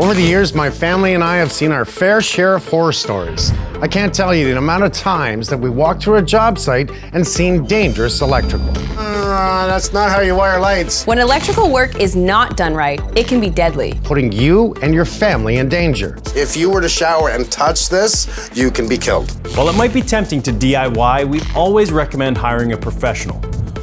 Over the years, my family and I have seen our fair share of horror stories. I can't tell you the amount of times that we walked through a job site and seen dangerous electrical. That's not how you wire lights. When electrical work is not done right, it can be deadly, putting you and your family in danger. If you were to shower and touch this, you can be killed. While it might be tempting to DIY, we always recommend hiring a professional.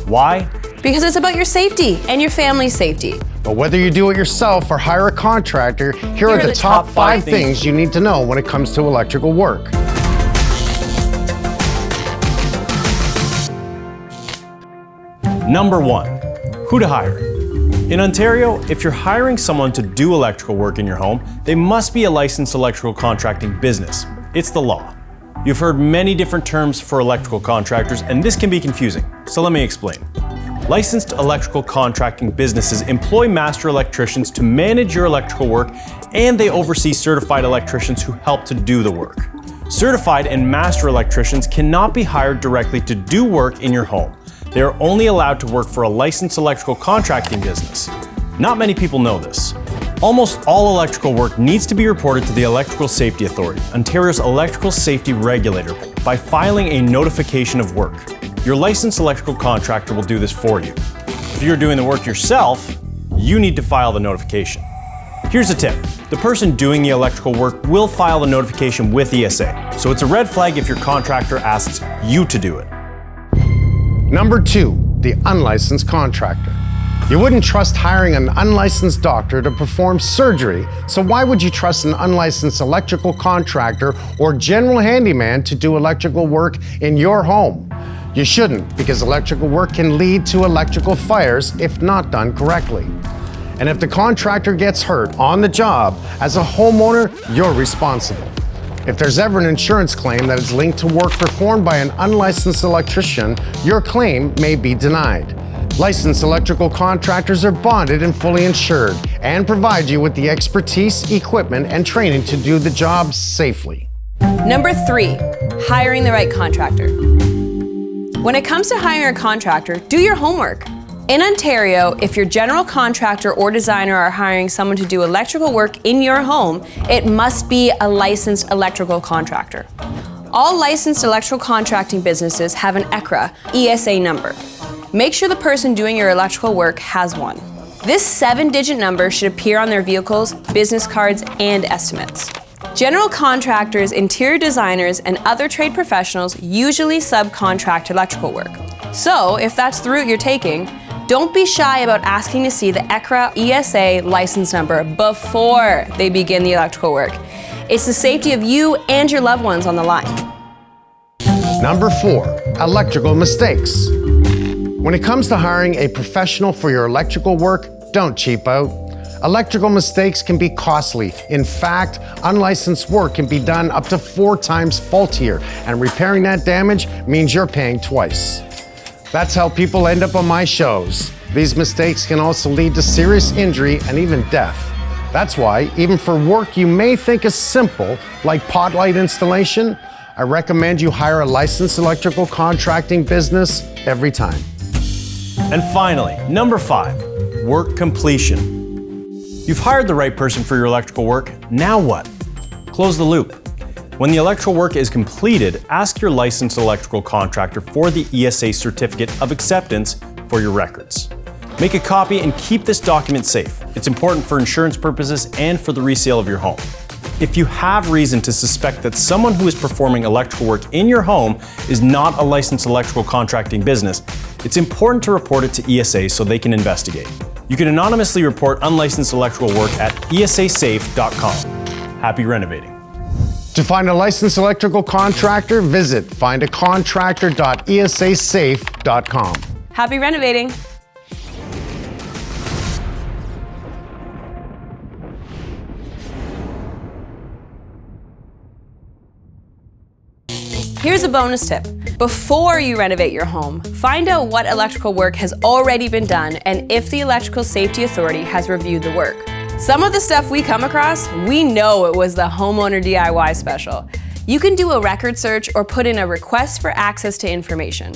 Why? because it's about your safety and your family's safety. But whether you do it yourself or hire a contractor, here are the top 5 things you need to know when it comes to electrical work. Number 1, who to hire. In Ontario, if you're hiring someone to do electrical work in your home, they must be a licensed electrical contracting business. It's the law. You've heard many different terms for electrical contractors, and this can be confusing, so let me explain. Licensed electrical contracting businesses employ master electricians to manage your electrical work, and they oversee certified electricians who help to do the work. Certified and master electricians cannot be hired directly to do work in your home. They are only allowed to work for a licensed electrical contracting business. Not many people know this. Almost all electrical work needs to be reported to the Electrical Safety Authority, Ontario's electrical safety regulator, by filing a notification of work. Your licensed electrical contractor will do this for you. If you're doing the work yourself, you need to file the notification. Here's a tip. The person doing the electrical work will file the notification with ESA, so it's a red flag if your contractor asks you to do it. Number 2, the unlicensed contractor. You wouldn't trust hiring an unlicensed doctor to perform surgery, so why would you trust an unlicensed electrical contractor or general handyman to do electrical work in your home? You shouldn't, because electrical work can lead to electrical fires if not done correctly. And if the contractor gets hurt on the job, as a homeowner, you're responsible. If there's ever an insurance claim that is linked to work performed by an unlicensed electrician, your claim may be denied. Licensed electrical contractors are bonded and fully insured and provide you with the expertise, equipment, and training to do the job safely. Number 3, hiring the right contractor. When it comes to hiring a contractor, do your homework. In Ontario, if your general contractor or designer are hiring someone to do electrical work in your home, it must be a licensed electrical contractor. All licensed electrical contracting businesses have an ESA number. Make sure the person doing your electrical work has one. This 7-digit number should appear on their vehicles, business cards, and estimates. General contractors, interior designers, and other trade professionals usually subcontract electrical work. So, if that's the route you're taking, don't be shy about asking to see the ESA license number before they begin the electrical work. It's the safety of you and your loved ones on the line. Number 4, electrical mistakes. When it comes to hiring a professional for your electrical work, don't cheap out. Electrical mistakes can be costly. In fact, unlicensed work can be done up to 4 times faultier, and repairing that damage means you're paying twice. That's how people end up on my shows. These mistakes can also lead to serious injury and even death. That's why, even for work you may think is simple, like pot light installation, I recommend you hire a licensed electrical contracting business every time. And finally, number 5, work completion. You've hired the right person for your electrical work, now what? Close the loop. When the electrical work is completed, ask your licensed electrical contractor for the ESA certificate of acceptance for your records. Make a copy and keep this document safe. It's important for insurance purposes and for the resale of your home. If you have reason to suspect that someone who is performing electrical work in your home is not a licensed electrical contracting business, it's important to report it to ESA so they can investigate. You can anonymously report unlicensed electrical work at esasafe.com. Happy renovating. To find a licensed electrical contractor, visit findacontractor.esasafe.com. Happy renovating. Here's a bonus tip. Before you renovate your home, find out what electrical work has already been done and if the Electrical Safety Authority has reviewed the work. Some of the stuff we come across, we know it was the homeowner DIY special. You can do a record search or put in a request for access to information.